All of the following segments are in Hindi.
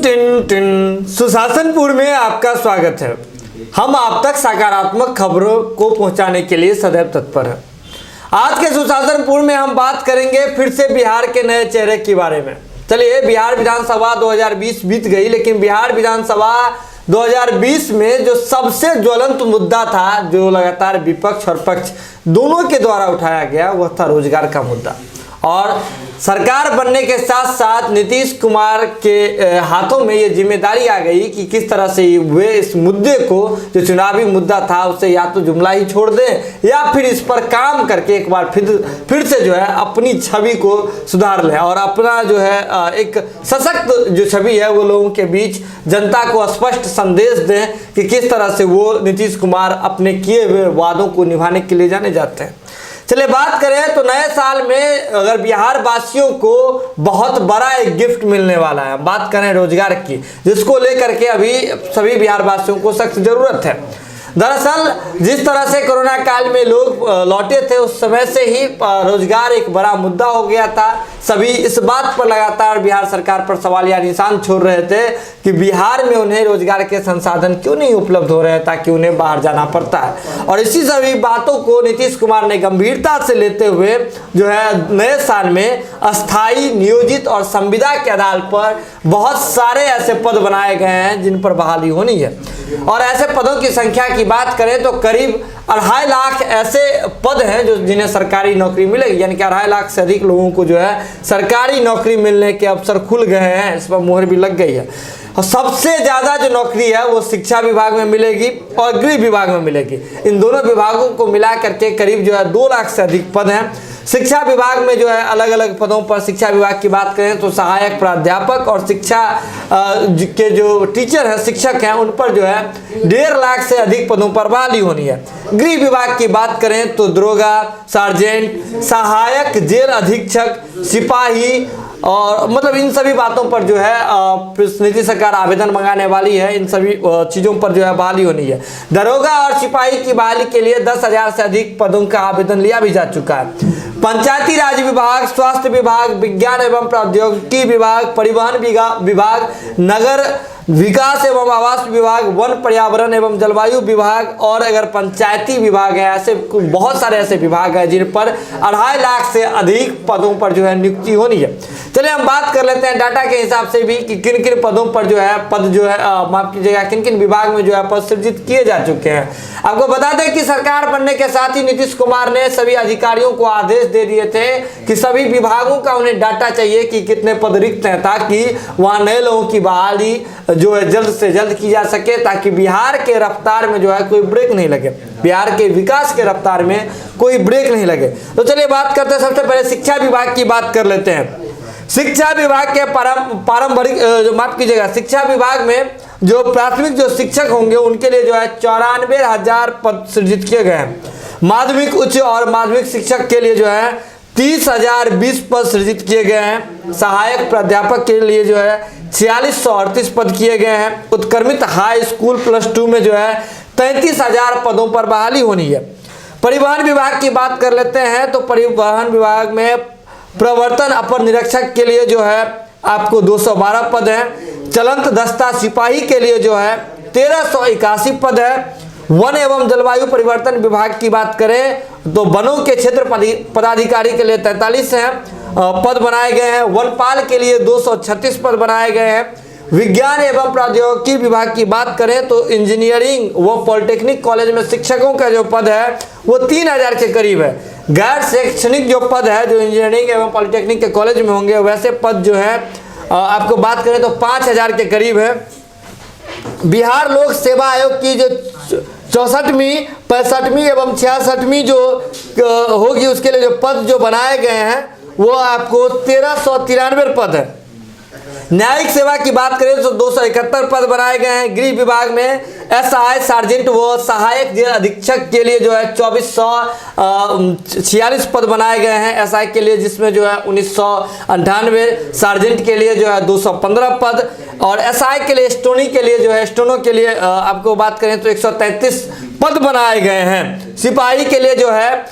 टिन टिन टिन सुशासनपुर में आपका स्वागत है। हम आप तक सकारात्मक खबरों को पहुंचाने के लिए सदैव तत्पर हैं। आज के सुशासनपुर में हम बात करेंगे फिर से बिहार के नए चेहरे के बारे में। चलिए, बिहार विधानसभा 2020 बीत गई, लेकिन बिहार विधानसभा 2020 में जो सबसे ज्वलंत मुद्दा था, जो लगातार विपक्ष और पक्ष दोनों के द्वारा उठाया गया, वह था रोजगार का मुद्दा। और सरकार बनने के साथ साथ नीतीश कुमार के हाथों में ये जिम्मेदारी आ गई कि किस तरह से वे इस मुद्दे को, जो चुनावी मुद्दा था, उसे या तो जुमला ही छोड़ दें या फिर इस पर काम करके एक बार फिर से जो है अपनी छवि को सुधार लें और अपना जो है एक सशक्त जो छवि है वो लोगों के बीच जनता को स्पष्ट संदेश दें कि किस तरह से वो नीतीश कुमार अपने किए हुए वादों को निभाने के लिए जाने जाते हैं। चलिए बात करें तो नए साल में अगर बिहार वासियों को बहुत बड़ा एक गिफ्ट मिलने वाला है, बात करें रोजगार की, जिसको लेकर के अभी सभी बिहार वासियों को सख्त जरूरत है। दरअसल जिस तरह से कोरोना काल में लोग लौटे थे, उस समय से ही रोजगार एक बड़ा मुद्दा हो गया था। सभी इस बात पर लगातार बिहार सरकार पर सवालिया निशान छोड़ रहे थे कि बिहार में उन्हें रोजगार के संसाधन क्यों नहीं उपलब्ध हो रहे हैं, ताकि उन्हें बाहर जाना पड़ता है। और इसी सभी बातों को नीतीश कुमार ने गंभीरता से लेते हुए जो है नए साल में अस्थायी, नियोजित और संविदा के आधार पर बहुत सारे ऐसे पद बनाए गए हैं जिन पर बहाली होनी है। और ऐसे पदों की संख्या की बात करें तो करीब 2.5 लाख ऐसे पद हैं जो जिन्हें सरकारी नौकरी मिलेगी, यानी कि 2.5 लाख से अधिक लोगों को जो है सरकारी नौकरी मिलने के अवसर खुल गए हैं। इस पर मुहर भी लग गई है। और सबसे ज़्यादा जो नौकरी है वो शिक्षा विभाग में मिलेगी और गृह विभाग में मिलेगी। इन दोनों विभागों को मिला करके करीब जो है 2 लाख से अधिक पद हैं। शिक्षा विभाग में जो है अलग अलग पदों पर, शिक्षा विभाग की बात करें तो सहायक प्राध्यापक और शिक्षा के जो टीचर हैं, शिक्षक हैं, उन पर जो है 1.5 लाख से अधिक पदों पर बहाली होनी है। गृह विभाग की बात करें तो दरोगा, सार्जेंट, सहायक जेल अधीक्षक, सिपाही और मतलब इन सभी बातों पर जो है नीतीश सरकार आवेदन मंगाने वाली है। इन सभी चीज़ों पर जो है बहाली होनी है। दरोगा और सिपाही की बहाली के लिए 10,000 से अधिक पदों का आवेदन लिया भी जा चुका है। पंचायती राज विभाग, स्वास्थ्य विभाग, विज्ञान एवं प्रौद्योगिकी विभाग, परिवहन विभाग, नगर विकास एवं आवास विभाग, वन पर्यावरण एवं जलवायु विभाग और अगर पंचायती विभाग है, ऐसे बहुत सारे ऐसे विभाग हैं जिन पर 2.5 लाख से अधिक पदों पर जो है नियुक्ति होनी है। चलिए हम बात कर लेते हैं डाटा के हिसाब से भी कि किन किन पदों पर जो है माफ कीजिएगा, किन किन विभाग में जो है पद सृजित किए जा चुके हैं। आपको बता दें कि सरकार बनने के साथ ही नीतीश कुमार ने सभी अधिकारियों को आदेश दे दिए थे कि सभी विभागों का उन्हें डाटा चाहिए कि कितने पद रिक्त हैं, ताकि वहाँ नए लोगों की बहाली जो है जल्द से जल्द की जा सके, ताकि बिहार के रफ्तार में जो है कोई ब्रेक नहीं लगे, बिहार के विकास के रफ्तार में कोई ब्रेक नहीं लगे। तो चलिए बात करते हैं, सबसे पहले शिक्षा विभाग की बात कर लेते हैं। शिक्षा विभाग के पारंपरिक माफ कीजिएगा, शिक्षा विभाग में जो प्राथमिक जो शिक्षक होंगे उनके लिए जो है 94,000 पद सृजित किए गए हैं। माध्यमिक, उच्च और माध्यमिक शिक्षक के लिए जो है 30,020 पद सृजित किए गए हैं। सहायक प्राध्यापक के लिए जो है 4638 पद किए गए हैं। उत्क्रमित हाई स्कूल +2 में जो है 33,000 पदों पर बहाली होनी है। परिवहन विभाग की बात कर लेते हैं तो परिवहन विभाग में प्रवर्तन अपर निरीक्षक के लिए जो है आपको 212 पद हैं। चलंत दस्ता सिपाही के लिए जो है 1381 पद है। वन एवं जलवायु परिवर्तन विभाग की बात करें तो वनों के क्षेत्र पदाधिकारी के लिए 43 हैं पद बनाए गए हैं। वनपाल के लिए 236 पद बनाए गए हैं। विज्ञान एवं प्रौद्योगिकी विभाग की बात करें तो इंजीनियरिंग व पॉलिटेक्निक कॉलेज में शिक्षकों का जो पद है वो 3,000 के करीब है। गैर शैक्षणिक जो पद है जो इंजीनियरिंग एवं पॉलिटेक्निक के कॉलेज में होंगे, वैसे पद जो है आपको बात करें तो 5,000 के करीब है। बिहार लोक सेवा आयोग की जो 64वीं, 65वीं एवं 66वीं जो होगी, उसके लिए जो पद जो बनाए गए हैं वो आपको 1393 पद है। न्यायिक सेवा की बात करें तो 271 पद बनाए गए हैं। गृह विभाग में SI, सार्जेंट व सहायक जेल अधीक्षक के लिए जो है 2446 पद बनाए गए हैं SI के लिए, जिसमें जो है 1998, सार्जेंट के लिए जो है 215 पद और SI के लिए स्टोनी के लिए जो है स्टोनो के लिए आपको बात करें तो 133 पद बनाए गए हैं। सिपाही के लिए जो है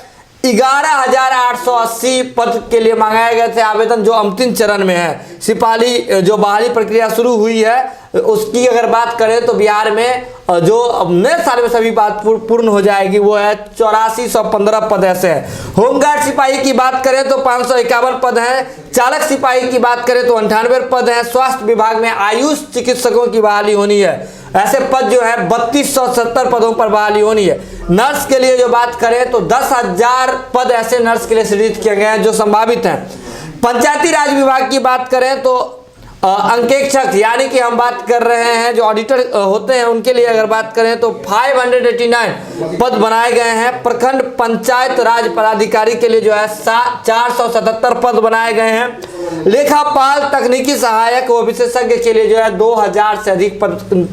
11,880 पद के लिए मंगाए गए थे आवेदन, जो अंतिम चरण में है। सिपाही जो बहाली प्रक्रिया शुरू हुई है उसकी अगर बात करें तो बिहार में जो नए साल में सभी बात पूर्ण हो जाएगी वो है 8415 पद ऐसे है। होमगार्ड सिपाही की बात करें तो 551 पद हैं। चालक सिपाही की बात करें तो 98 पद हैं। स्वास्थ्य विभाग में आयुष चिकित्सकों की बहाली होनी है, ऐसे पद जो है 3270 पदों पर बहाली होनी है। नर्स के लिए जो बात करें तो 10,000 पद ऐसे नर्स के लिए सृजित किए गए हैं जो संभावित हैं। पंचायती राज विभाग की बात करें तो अंकेक्षक यानी कि हम बात कर रहे हैं जो ऑडिटर होते हैं उनके लिए अगर बात करें तो 589 पद बनाए गए हैं। प्रखंड पंचायत राज पदाधिकारी के लिए जो है 477 पद बनाए गए हैं। लेखापाल तकनीकी सहायक व विशेषज्ञ के लिए जो है 2000 से अधिक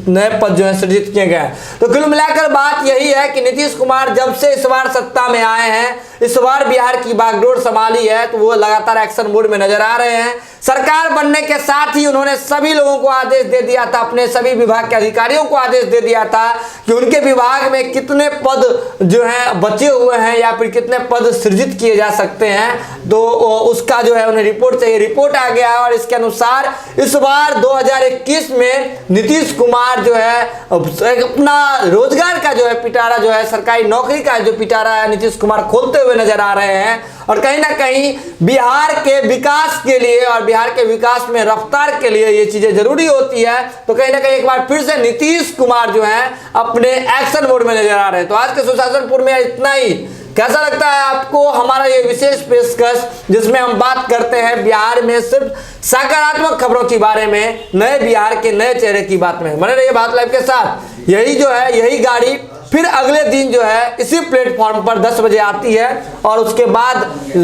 नए पद जो है सृजित किए गए हैं। तो कुल मिलाकर बात यही है कि नीतीश कुमार जब से इस बार सत्ता में आए हैं, इस बार बिहार की बागडोर संभाली है, तो वो लगातार एक्शन मोड में नजर आ रहे हैं। सरकार बनने के साथ ही उन्होंने सभी लोगों को आदेश दे दिया था, अपने सभी विभाग के अधिकारियों को आदेश दे दिया था कि उनके विभाग में कितने पद जो हैं बचे हुए हैं या फिर कितने पद सृजित किए जा सकते हैं, तो उसका जो है उन्हें रिपोर्ट चाहिए। रिपोर्ट आ गया और इसके अनुसार इस बार 2021 में नीतीश कुमार जो है अपना रोजगार का जो है पिटारा जो है सरकारी नौकरी का जो पिटारा है नीतीश कुमार खोलते हुए नजर आ रहे हैं। और कहीं ना कहीं बिहार के विकास के लिए और बिहार के विकास में रफ्तार के लिए ये चीजें जरूरी होती है। तो कहीं ना कहीं एक बार फिर से नीतीश कुमार जो है अपने एक्शन मोड में नजर आ रहे हैं। तो आज के सुशासनपुर में इतना ही। कैसा लगता है आपको हमारा ये विशेष पेशकश जिसमें हम बात करते हैं बिहार में सिर्फ सकारात्मक खबरों के बारे में, नए बिहार के नए चेहरे की बात में। बने रहिए बात लाइव के साथ। यही जो है यही गाड़ी फिर अगले दिन जो है इसी प्लेटफॉर्म पर 10 बजे आती है और उसके बाद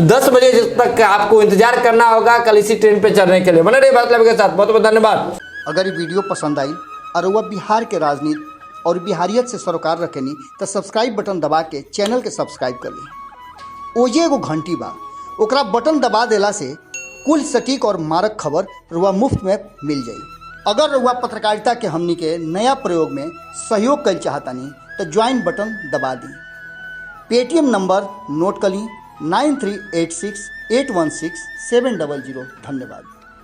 10 बजे तक आपको इंतजार करना होगा कल इसी ट्रेन पे चढ़ने के लिए। बने रहिए बात लाइव के साथ। बहुत बहुत धन्यवाद। अगर ये वीडियो पसंद आई और वह बिहार के राजनीति और बिहारियत से सरोकार रखेनी तो सब्सक्राइब बटन दबा के चैनल के सब्सक्राइब कर ली। ओजे एगो घंटी बा, ओकरा बटन दबा देला से कुल सटीक और मारक खबर रुआ मुफ्त में मिल जाई। अगर रुआ पत्रकारिता के हमनी के नया प्रयोग में सहयोग कर चाहतानी तो ज्वाइन बटन दबा दी। पेटीएम नंबर नोट कर ली 9386816700। धन्यवाद।